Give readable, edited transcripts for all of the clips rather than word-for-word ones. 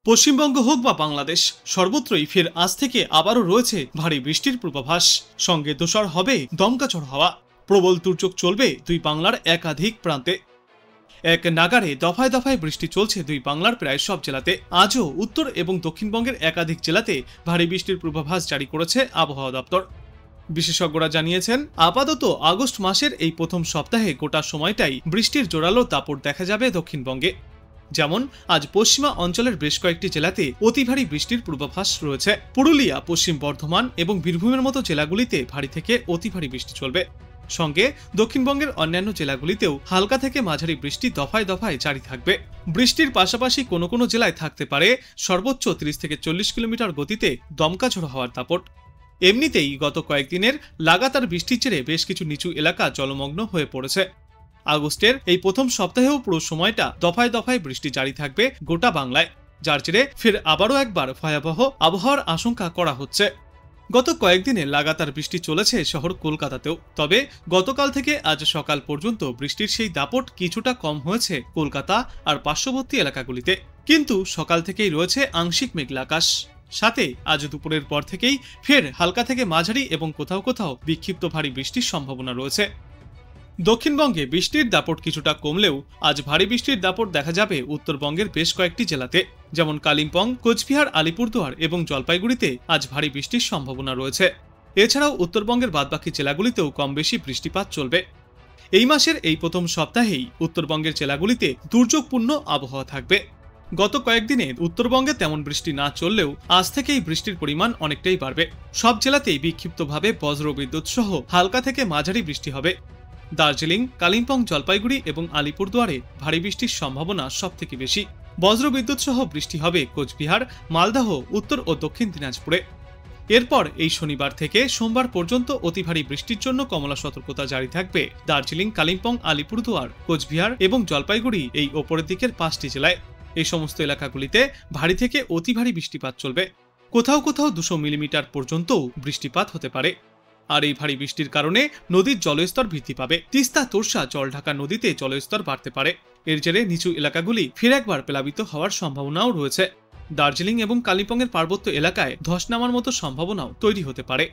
পশ্চিমবঙ্গ হোক বা বাংলাদেশ, সর্বত্রই ফের আজ থেকে আবারও রয়েছে ভারী বৃষ্টির পূর্বাভাস। সঙ্গে দোসর হবে দমকা ঝড় হাওয়া। প্রবল দুর্যোগ চলবে দুই বাংলার একাধিক প্রান্তে। এক নাগারে দফায় দফায় বৃষ্টি চলছে দুই বাংলার প্রায় সব জেলাতে। আজও উত্তর এবং দক্ষিণবঙ্গের একাধিক জেলাতে ভারী বৃষ্টির পূর্বাভাস জারি করেছে আবহাওয়া দপ্তর। বিশেষজ্ঞরা জানিয়েছেন, আপাতত আগস্ট মাসের এই প্রথম সপ্তাহে গোটা সময়টাই বৃষ্টির জোরালো দাপট দেখা যাবে দক্ষিণবঙ্গে। যেমন আজ পশ্চিমা অঞ্চলের বেশ কয়েকটি জেলাতে অতি ভারী বৃষ্টির পূর্বাভাস রয়েছে। পুরুলিয়া, পশ্চিম বর্ধমান এবং বীরভূমের মতো জেলাগুলিতে ভারী থেকে অতি ভারী বৃষ্টি চলবে। সঙ্গে দক্ষিণবঙ্গের অন্যান্য জেলাগুলিতেও হালকা থেকে মাঝারি বৃষ্টি দফায় দফায় জারি থাকবে। বৃষ্টির পাশাপাশি কোনো কোনো জেলায় থাকতে পারে সর্বোচ্চ 30 থেকে 40 কিলোমিটার গতিতে দমকা ঝড়ো হওয়ার দাপট। এমনিতেই গত কয়েকদিনের লাগাতার বৃষ্টির জেরে বেশ কিছু নিচু এলাকা জলমগ্ন হয়ে পড়েছে। আগস্টের এই প্রথম সপ্তাহেও পুরো সময়টা দফায় দফায় বৃষ্টি জারি থাকবে গোটা বাংলায়, যার জেরে ফের আবারও একবার ভয়াবহ আবহাওয়ার আশঙ্কা করা হচ্ছে। গত কয়েকদিনে লাগাতার বৃষ্টি চলেছে শহর কলকাতাতেও। তবে গতকাল থেকে আজ সকাল পর্যন্ত বৃষ্টির সেই দাপট কিছুটা কম হয়েছে কলকাতা আর পার্শ্ববর্তী এলাকাগুলিতে। কিন্তু সকাল থেকেই রয়েছে আংশিক মেঘলা আকাশ। সাথে আজ দুপুরের পর থেকেই ফের হালকা থেকে মাঝারি এবং কোথাও কোথাও বিক্ষিপ্ত ভারী বৃষ্টির সম্ভাবনা রয়েছে। দক্ষিণবঙ্গে বৃষ্টির দাপট কিছুটা কমলেও আজ ভারী বৃষ্টির দাপট দেখা যাবে উত্তরবঙ্গের বেশ কয়েকটি জেলাতে। যেমন কালিম্পং, কোচবিহার, আলিপুরদুয়ার এবং জলপাইগুড়িতে আজ ভারী বৃষ্টির সম্ভাবনা রয়েছে। এছাড়াও উত্তরবঙ্গের বাদবাকি জেলাগুলিতেও কম বেশি বৃষ্টিপাত চলবে। এই মাসের এই প্রথম সপ্তাহেই উত্তরবঙ্গের জেলাগুলিতে দুর্যোগপূর্ণ আবহাওয়া থাকবে। গত কয়েকদিনে উত্তরবঙ্গে তেমন বৃষ্টি না চললেও আজ থেকেই বৃষ্টির পরিমাণ অনেকটাই বাড়বে। সব জেলাতেই বিক্ষিপ্তভাবে বজ্রবিদ্যুৎ সহ হালকা থেকে মাঝারি বৃষ্টি হবে। দার্জিলিং, কালিম্পং, জলপাইগুড়ি এবং আলিপুরদুয়ারে ভারী বৃষ্টির সম্ভাবনা সবথেকে বেশি। বজ্রবিদ্যুৎ সহ বৃষ্টি হবে কোচবিহার, মালদহ, উত্তর ও দক্ষিণ দিনাজপুরে। এরপর এই শনিবার থেকে সোমবার পর্যন্ত অতি ভারী বৃষ্টির জন্য কমলা সতর্কতা জারি থাকবে দার্জিলিং, কালিম্পং, আলিপুরদুয়ার, কোচবিহার এবং জলপাইগুড়ি এই ওপরের দিকের 5টি জেলায়। এই সমস্ত এলাকাগুলিতে ভারী থেকে অতি ভারী বৃষ্টিপাত চলবে। কোথাও কোথাও 200 মিলিমিটার পর্যন্তও বৃষ্টিপাত হতে পারে। আর এই ভারী বৃষ্টির কারণে নদীর জলস্তর বৃদ্ধি পাবে। তিস্তা, তোরসা, জলঢাকা নদীতে জলস্তর বাড়তে পারে। এর জেরে নিচু এলাকাগুলি ফের একবার প্লাবিত হওয়ার সম্ভাবনাও রয়েছে। দার্জিলিং এবং কালিম্পংয়ের পার্বত্য এলাকায় ধস নামার মতো সম্ভাবনাও তৈরি হতে পারে।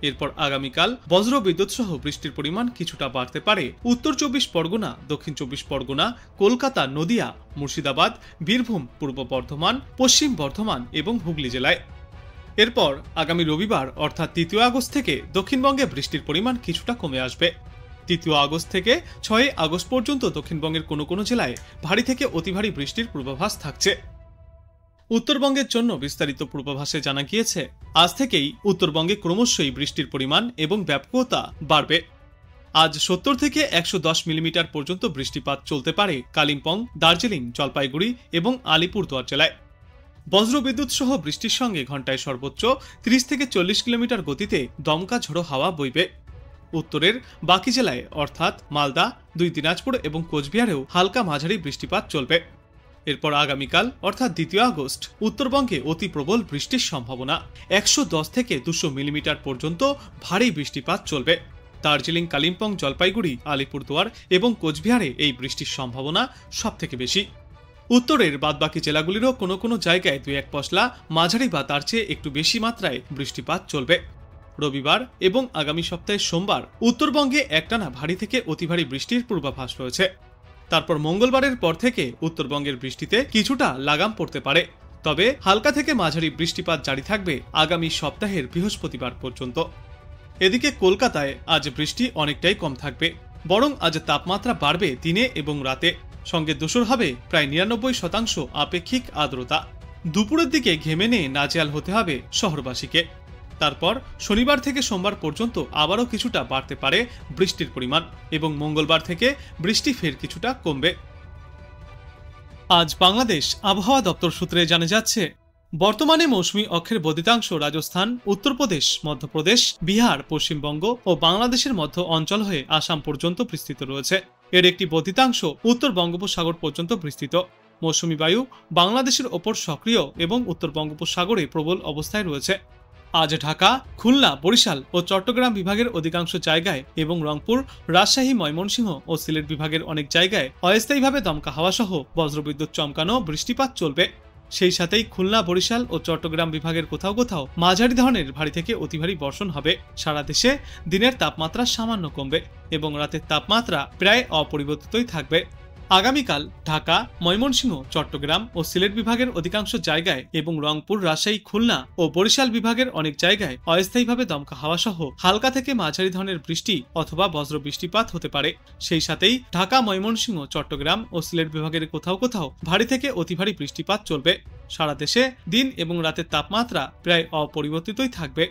এরপর আগামীকাল বজ্রবিদ্যুৎ সহ বৃষ্টির পরিমাণ কিছুটা বাড়তে পারে উত্তর 24 পরগনা, দক্ষিণ 24 পরগনা, কলকাতা, নদিয়া, মুর্শিদাবাদ, বীরভূম, পূর্ব বর্ধমান, পশ্চিম বর্ধমান এবং হুগলি জেলায়। এরপর আগামী রবিবার অর্থাৎ 3 আগস্ট থেকে দক্ষিণবঙ্গে বৃষ্টির পরিমাণ কিছুটা কমে আসবে। 3 আগস্ট থেকে 6 আগস্ট পর্যন্ত দক্ষিণবঙ্গের কোনো কোনো জেলায় ভারী থেকে অতি ভারী বৃষ্টির পূর্বাভাস থাকছে। উত্তরবঙ্গের জন্য বিস্তারিত পূর্বাভাসে জানা গিয়েছে, আজ থেকেই উত্তরবঙ্গে ক্রমশই বৃষ্টির পরিমাণ এবং ব্যাপকতা বাড়বে। আজ 70 থেকে 110 মিলিমিটার পর্যন্ত বৃষ্টিপাত চলতে পারে কালিম্পং, দার্জিলিং, জলপাইগুড়ি এবং আলিপুরদুয়ার জেলায়। বজ্রবিদ্যুৎ সহ বৃষ্টির সঙ্গে ঘন্টায় সর্বোচ্চ 30 থেকে 40 কিলোমিটার গতিতে দমকা ঝোড়ো হাওয়া বইবে। উত্তরের বাকি জেলায় অর্থাৎ মালদা, 2 দিনাজপুর এবং কোচবিহারেও হালকা মাঝারি বৃষ্টিপাত চলবে। এরপর আগামীকাল অর্থাৎ 2 আগস্ট উত্তরবঙ্গে অতি প্রবল বৃষ্টির সম্ভাবনা। 110 থেকে 200 মিলিমিটার পর্যন্ত ভারী বৃষ্টিপাত চলবে। দার্জিলিং, কালিম্পং, জলপাইগুড়ি, আলিপুরদুয়ার এবং কোচবিহারে এই বৃষ্টির সম্ভাবনা সবথেকে বেশি। উত্তরের বাদবাকি জেলাগুলিরও কোনো কোনো জায়গায় 2-1 পশলা মাঝারি বা তার চেয়ে একটু বেশি মাত্রায় বৃষ্টিপাত চলবে। রবিবার এবং আগামী সপ্তাহের সোমবার উত্তরবঙ্গে একটানা ভারী থেকে অতি ভারী বৃষ্টির পূর্বাভাস রয়েছে। তারপর মঙ্গলবারের পর থেকে উত্তরবঙ্গের বৃষ্টিতে কিছুটা লাগাম পড়তে পারে। তবে হালকা থেকে মাঝারি বৃষ্টিপাত জারি থাকবে আগামী সপ্তাহের বৃহস্পতিবার পর্যন্ত। এদিকে কলকাতায় আজ বৃষ্টি অনেকটাই কম থাকবে, বরং আজ তাপমাত্রা বাড়বে দিনে এবং রাতে। সঙ্গে দোসর হবে প্রায় 99% আপেক্ষিক আর্দ্রতা। দুপুরের দিকে ঘেমে নিয়ে নাজেহাল হতে হবে শহরবাসীকে। তারপর শনিবার থেকে সোমবার পর্যন্ত আবারও কিছুটা বাড়তে পারে বৃষ্টির পরিমাণ এবং মঙ্গলবার থেকে বৃষ্টি ফের কিছুটা কমবে। আজ বাংলাদেশ আবহাওয়া দপ্তর সূত্রে জানা যাচ্ছে, বর্তমানে মৌসুমী অক্ষের বর্ধিতাংশ রাজস্থান, উত্তরপ্রদেশ, মধ্যপ্রদেশ, বিহার, পশ্চিমবঙ্গ ও বাংলাদেশের মধ্য অঞ্চল হয়ে আসাম পর্যন্ত বিস্তৃত রয়েছে। এর একটি বর্ধিতাংশ উত্তর বঙ্গোপসাগর পর্যন্ত বিস্তৃত। মৌসুমী বায়ু বাংলাদেশের ওপর সক্রিয় এবং উত্তর বঙ্গোপসাগরে প্রবল অবস্থায় রয়েছে। আজ ঢাকা, খুলনা, বরিশাল ও চট্টগ্রাম বিভাগের অধিকাংশ জায়গায় এবং রংপুর, রাজশাহী, ময়মনসিংহ ও সিলেট বিভাগের অনেক জায়গায় অস্থায়ীভাবে দমকা হাওয়া সহ বজ্রবিদ্যুৎ চমকানো বৃষ্টিপাত চলবে। সেই সাথেই খুলনা, বরিশাল ও চট্টগ্রাম বিভাগের কোথাও কোথাও মাঝারি ধরনের ভারী থেকে অতি ভারী বর্ষণ হবে। সারা দেশে দিনের তাপমাত্রা সামান্য কমবে এবং রাতের তাপমাত্রা প্রায় অপরিবর্তিতই থাকবে। আগামীকাল ঢাকা, ময়মনসিংহ, চট্টগ্রাম ও সিলেট বিভাগের অধিকাংশ জায়গায় এবং রংপুর, রাজশাহী, খুলনা ও বরিশাল বিভাগের অনেক জায়গায় অস্থায়ীভাবে দমকা হাওয়া সহ হালকা থেকে মাঝারি ধরনের বৃষ্টি অথবা বজ্র বৃষ্টিপাত হতে পারে। সেই সাথেই ঢাকা, ময়মনসিংহ, চট্টগ্রাম ও সিলেট বিভাগের কোথাও কোথাও ভারী থেকে অতি ভারী বৃষ্টিপাত চলবে। সারা দেশে দিন এবং রাতের তাপমাত্রা প্রায় অপরিবর্তিতই থাকবে।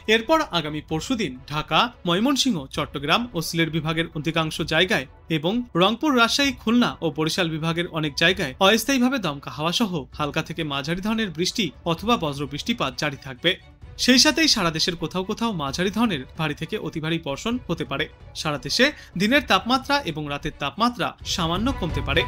এরপর আগামী পরশুদিন ঢাকা, ময়মনসিংহ, চট্টগ্রাম ও সিলেট বিভাগের অধিকাংশ জায়গায় এবং রংপুর, রাজশাহী, খুলনা ও বরিশাল বিভাগের অনেক জায়গায় অস্থায়ীভাবে দমকা হাওয়া সহ হালকা থেকে মাঝারি ধরনের বৃষ্টি অথবা বজ্র বৃষ্টিপাত জারি থাকবে। সেই সাথেই সারা দেশের কোথাও কোথাও মাঝারি ধরনের ভারী থেকে অতি ভারী বর্ষণ হতে পারে। সারা দেশে দিনের তাপমাত্রা এবং রাতের তাপমাত্রা সামান্য কমতে পারে।